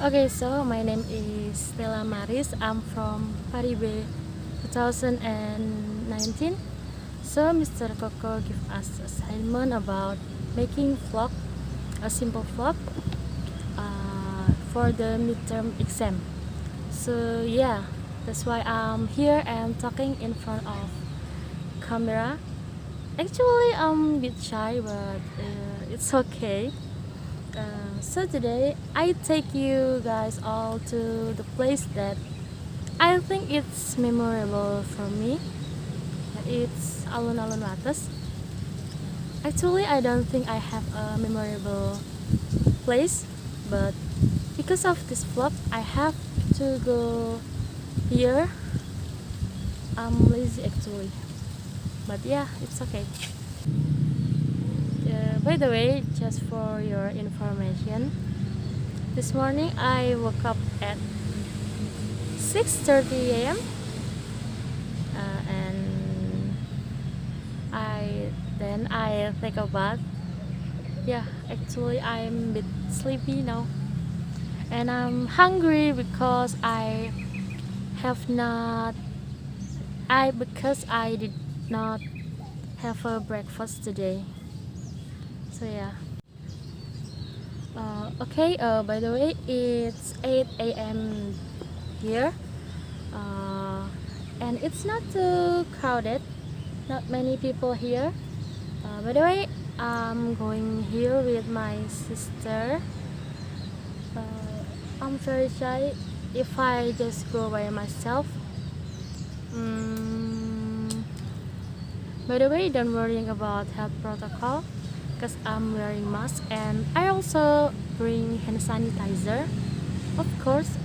Okay, so my name is Stella Maris. I'm from Paribe 2019. So Mr. Koko give us assignment about making vlog, a simple vlog for the midterm exam. So yeah, that's why I'm here and talking in front of camera. Actually, I'm a bit shy, but it's okay. So today I take you guys all to the place that I think it's memorable for me. It's Alun-Alun Wates. Actually, I don't think I have a memorable place, but because of this vlog, I have to go here. I'm lazy actually, but yeah, it's okay. By the way, just for your information, this morning I woke up at 6:30 a.m. And I take a bath. Yeah, actually I'm a bit sleepy now, and I'm hungry because I did not have a breakfast today. So yeah. Okay. By the way, it's 8 a.m. here, and it's not too crowded. Not many people here. By the way, I'm going here with my sister. I'm very shy if I just go by myself. By the way, don't worry about health protocol because I'm wearing mask, and I also bring hand sanitizer, of course.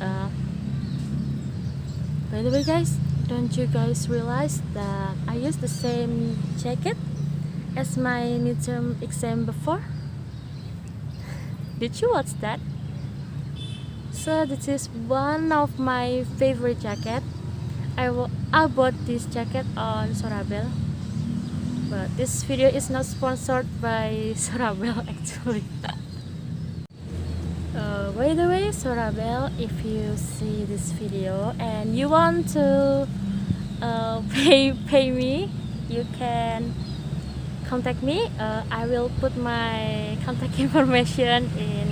By the way, guys, don't you guys realize that I used the same jacket as my midterm exam before? Did you watch that? So this is one of my favorite jacket. I bought this jacket on Sorabel, but this video is not sponsored by Sorabel actually. By the way, Sorabel, if you see this video and you want to pay me, you can contact me. I will put my contact information in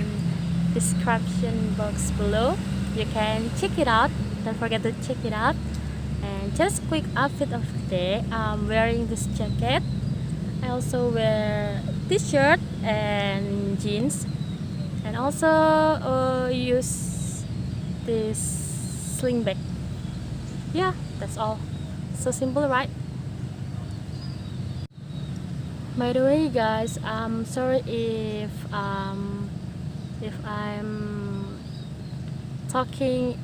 description box below. You can check it out. Don't forget to check it out. And just quick outfit of the day. I'm wearing this jacket. I also wear t-shirt and jeans, and also use this sling bag. Yeah, that's all. So simple, right? By the way, guys, I'm sorry if I'm talking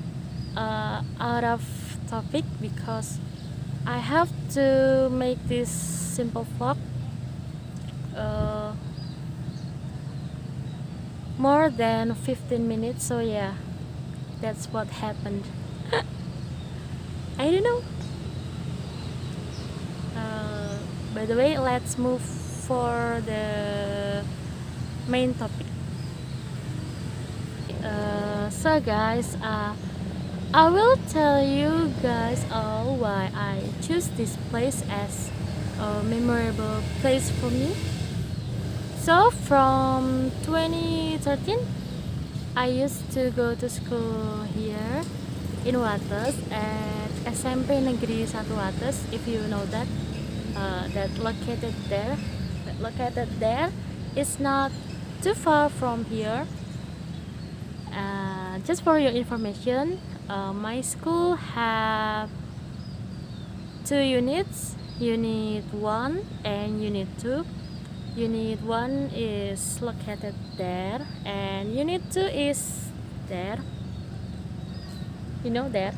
out of topic, because I have to make this simple vlog more than 15 minutes. So yeah, that's what happened. I don't know. By the way, let's move for the main topic. So guys, I will tell you guys all why I choose this place as a memorable place for me. So from 2013, I used to go to school here in Wates at SMP Negeri 1 Wates, if you know that. That located there is not too far from here. Just for your information, my school have 2 units, unit 1 and unit 2. Unit 1 is located there, and unit 2 is there. You know that.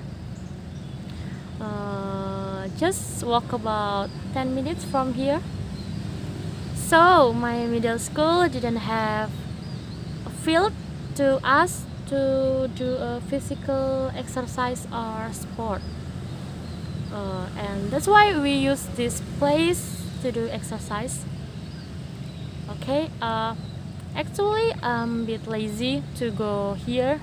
Just walk about 10 minutes from here. So my middle school didn't have a field to us to do a physical exercise or sport, and that's why we use this place to do exercise. Okay, actually I'm a bit lazy to go here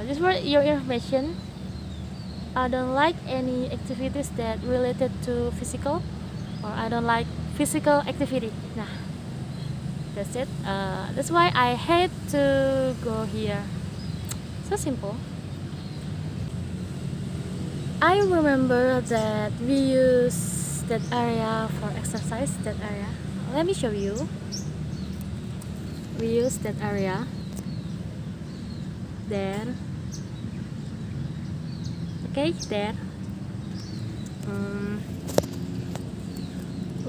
Just for your information, I don't like any activities that related to physical, or I don't like physical activity. Nah, that's it. That's why I hate to go here. So simple. I remember that we use that area for exercise. That area. Let me show you. We use that area there. Okay, there.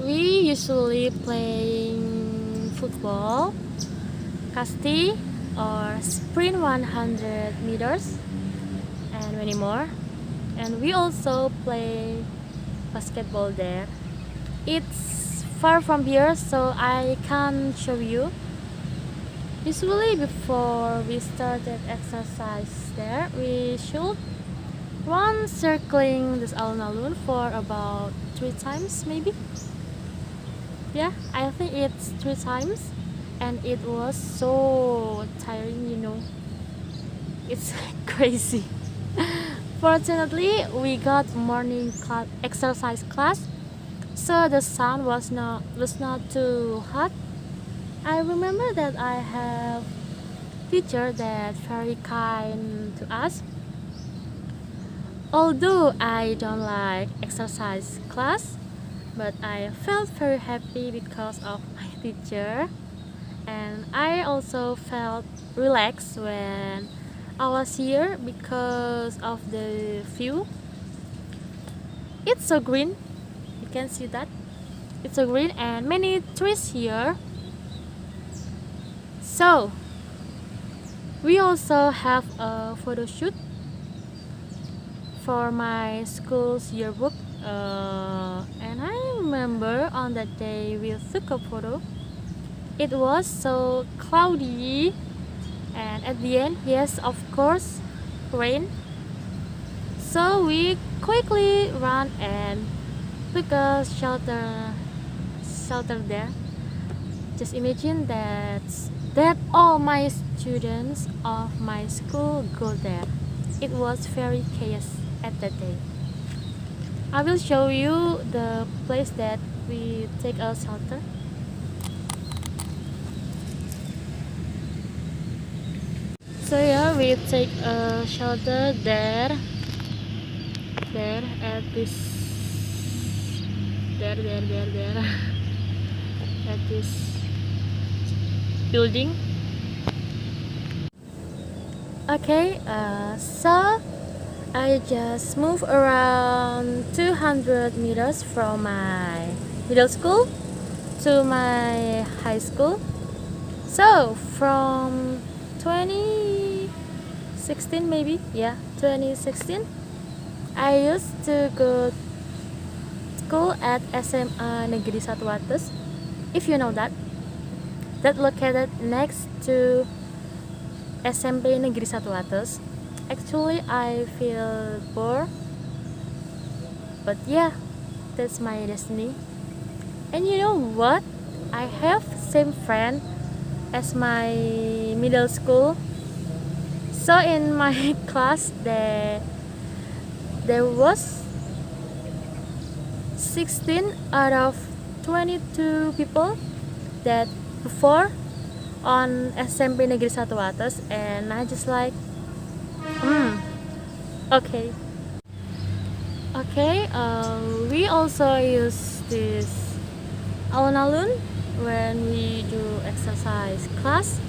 We usually playing football, kasti, or sprint 100 meters, and many more. And we also play basketball there. It's far from here, so I can't show you. Usually before we started exercise there, we should run circling this alun-alun for about 3 times maybe. Yeah, I think it's 3 times, and it was so tiring, you know. It's crazy. Fortunately, we got morning exercise class, so the sun was not too hot. I remember that I have teacher that very kind to us. Although I don't like exercise class, but I felt very happy because of my teacher, and I also felt relaxed when I was here because of the view. It's so green, you can see that. It's so green and many trees here. So we also have a photo shoot for my school's yearbook, and I remember on that day we took a photo. It was so cloudy, and at the end, yes, of course, rain. So we quickly ran and took a shelter there. Just imagine that all my students of my school go there. It was very chaos at that day. I will show you the place that we take a shelter. So yeah, we take a shelter there at this there at this building. Okay, so I just moved around 200 meters from my middle school to my high school. So from 2016 maybe, yeah, 2016, I used to go school at SMA Negeri 1 Wates, if you know that located next to SMP Negeri 1 Wates. Actually, I feel bored, but yeah, that's my destiny. And you know what? I have same friend as my middle school. So in my class, there was 16 out of 22 people that before on SMP Negeri 1 Wates, and I just like okay. We also use this alun-alun when we do exercise class,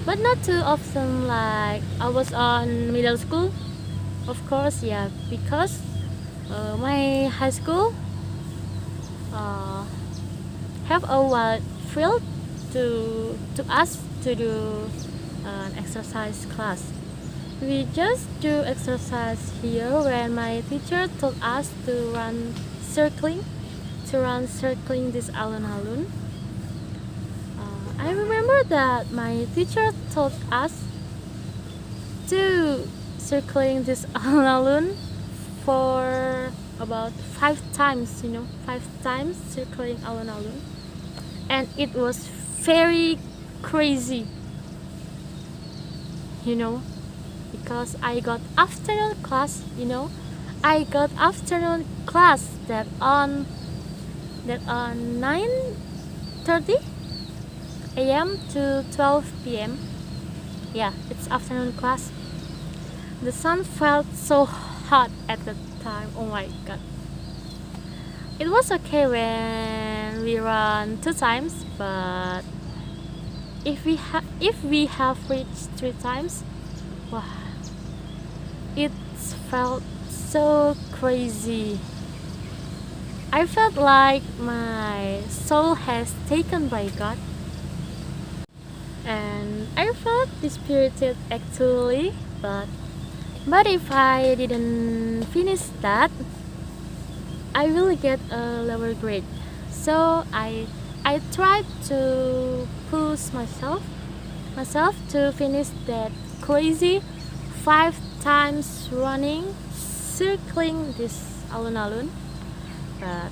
but not too often like I was on middle school. Of course, yeah, because my high school have a wide field to us to do an exercise class. We just do exercise here when my teacher told us to run circling this alun-alun. I remember that my teacher told us to circling this alun-alun for about 5 times, 5 times circling alun-alun, and it was very crazy, because I got afternoon class. I got afternoon class that on 9:30 a.m. to 12 p.m. Yeah, it's afternoon class. The sun felt so hot at the time. Oh my god. It was okay when we run 2 times, but if we have reached 3 times, wow, it felt so crazy. I felt like my soul has taken by God, and I felt dispirited actually. But if I didn't finish that, I will get a lower grade. So I tried to push myself to finish that crazy 5 times running, circling this alun-alun. But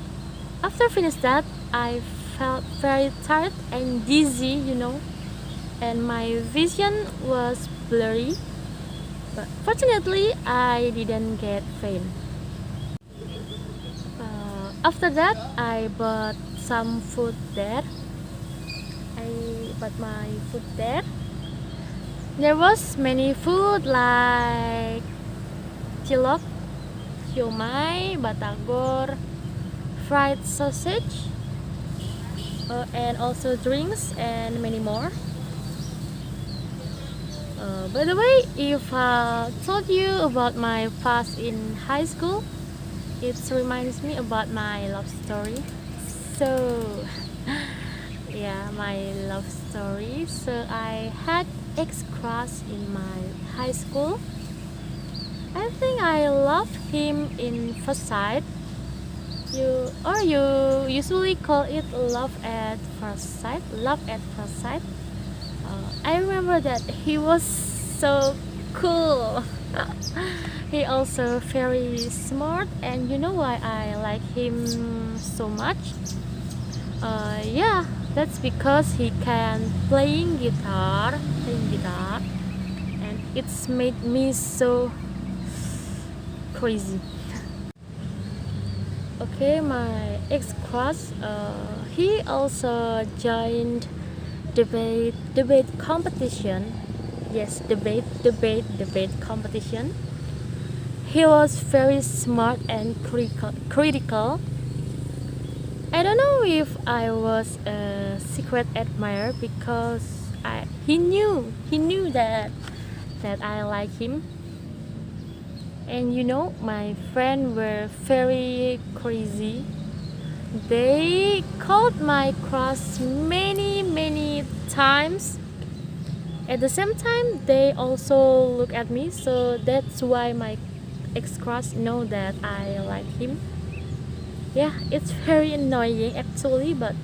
after finish that, I felt very tired and dizzy, and my vision was blurry. But fortunately, I didn't get faint. After that, I bought some food there. I bought my food there. There was many food like cilok, siomay, batagor, fried sausage, and also drinks and many more. By the way, if I told you about my past in high school, it reminds me about my love story. So, yeah, my love story. So I had ex-crush in my high school. I think I loved him in first sight. You usually call it love at first sight. Love at first sight. I remember that he was so cool. He also very smart, and you know why I like him so much? Yeah, that's because he can playing guitar, and it's made me so crazy. Okay, my ex-crush, he also joined debate competition. Yes, debate competition. He was very smart and critical. I don't know if I was a secret admirer because he knew that I like him. And my friends were very crazy. They called my crush many times. At the same time, they also look at me, so that's why my ex-crush know that I like him. Yeah, it's very annoying actually, but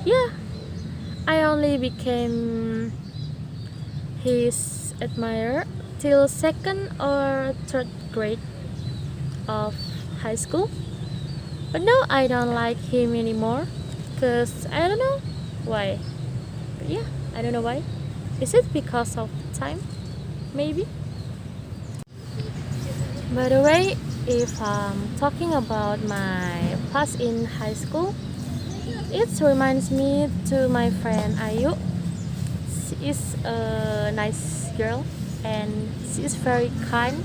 yeah, I only became his admirer till second or third grade of high school. But now I don't like him anymore, cause I don't know why. But yeah, I don't know why. Is it because of the time? Maybe. By the way, if I'm talking about my past in high school, it reminds me to my friend Ayu. She is a nice girl and she is very kind.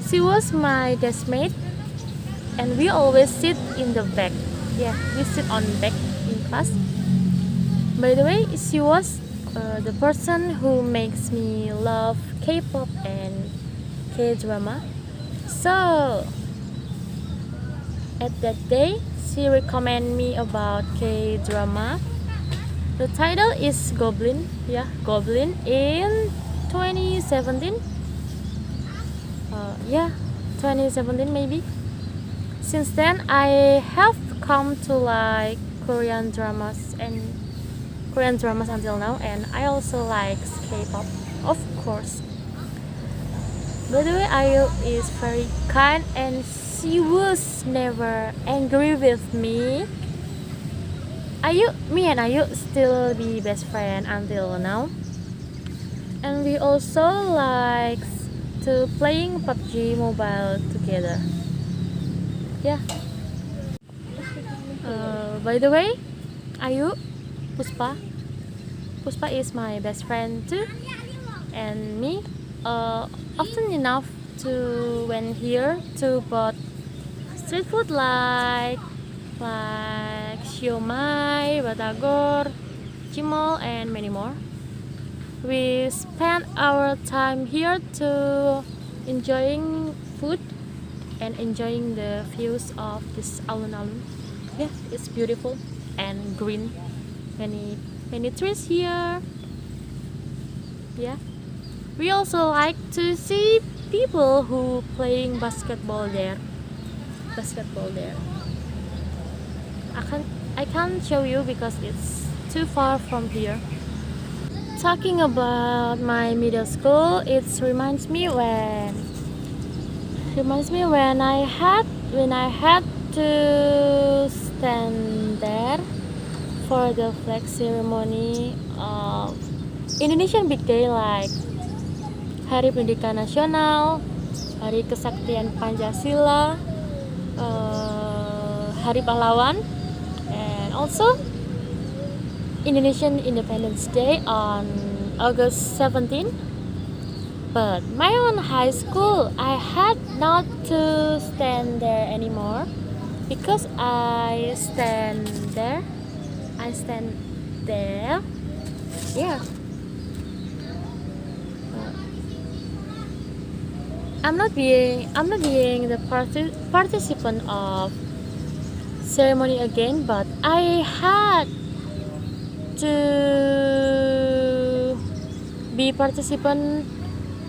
She was my deskmate, and we always sit in the back. Yeah, we sit on back in class. By the way, she was the person who makes me love K-pop and K-drama. So at that day, she recommended me about K-drama. The title is Goblin. Yeah, Goblin in 2017. Yeah, 2017 maybe. Since then, I have come to like Korean dramas until now, and I also like K-pop, of course. By the way, Ayu is very kind and she was never angry with me. Me and Ayu still be best friend until now. and we also like to playing PUBG Mobile together. Yeah. By the way, Ayu, Puspa is my best friend too, and me. Often enough to went here to bought street food like siomay, batagor, cimol, and many more. We spend our time here to enjoying food and enjoying the views of this alun-alun. Yeah, it's beautiful and green. Many trees here. Yeah. We also like to see people who playing basketball there. I can't show you because it's too far from here. Talking about my middle school, it reminds me when I had to stand there for the flag ceremony of Indonesian big day like Hari Pendidikan Nasional, Hari Kesaktian Pancasila, Hari Pahlawan, and also Indonesian Independence Day on August 17. But my own high school, I had not to stand there anymore because I stand there. Yeah. I'm not being the participant of ceremony again, but I had to be participant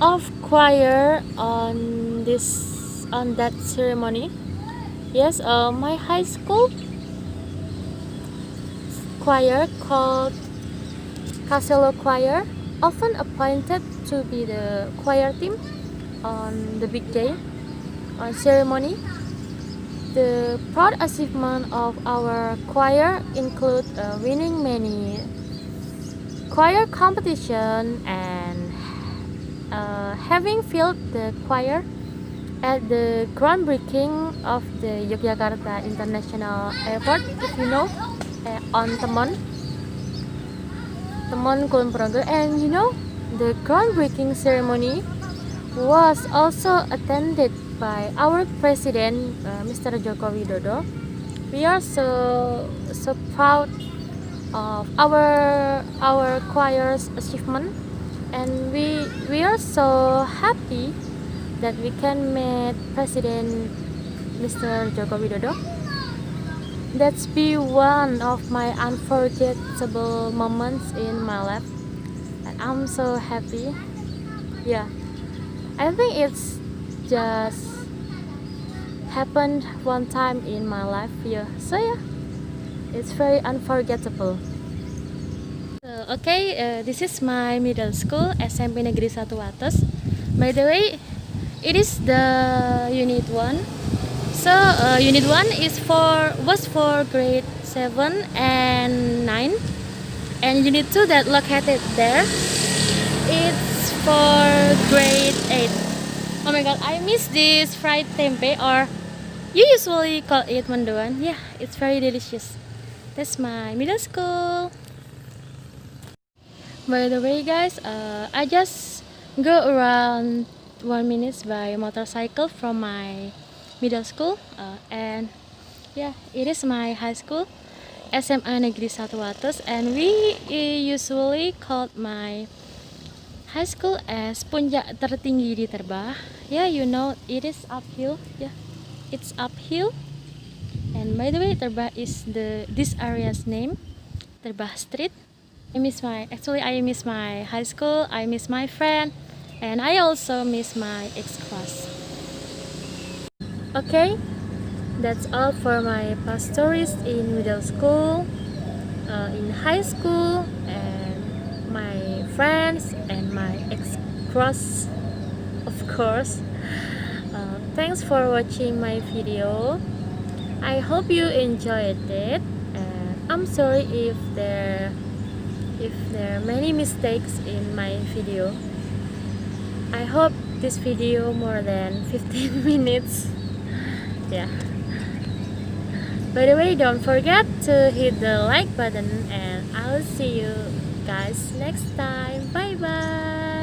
of choir on that ceremony. Yes, my high school choir called Caselo Choir, often appointed to be the choir team on the big day on ceremony. The proud achievement of our choir include winning many choir competition and having filled the choir at the groundbreaking of the Yogyakarta International Airport, if you know, on Temon Kulon Progo. And you know, the groundbreaking ceremony was also attended by our president, Mr. Joko Widodo. We are so proud of our choir's achievement, and we are so happy that we can meet President Mr. Joko Widodo. That's be one of my unforgettable moments in my life, and I'm so happy. Yeah, I think it's just happened one time in my life. Yeah, so yeah, it's very unforgettable. Okay, this is my middle school, SMP Negeri 1 Wates. By the way, it is the unit 1. So unit 1 was for grade 7 and 9, and unit 2 that located there, it's for grade 8. Oh my god, I miss this fried tempe, or you usually call it mendoan. Yeah, it's very delicious. That's my middle school. By the way guys, I just go around 1 minute by motorcycle from my middle school, and yeah, it is my high school, SMA Negeri 1 Wates, and we usually called my high school as Puncak Tertinggi di Terbah. Yeah, you know, it is uphill. Yeah, it's uphill. And by the way, Terbah is this area's name, Terbah Street. I miss my high school. I miss my friend, and I also miss my ex-class. Okay, that's all for my past stories in middle school, in high school, and my friends and my ex-crush, of course. Thanks for watching my video. I hope you enjoyed it, and I'm sorry if there if there are many mistakes in my video. I hope this video more than 15 minutes. Yeah. By the way, don't forget to hit the like button, and I'll see you guys next time. Bye bye.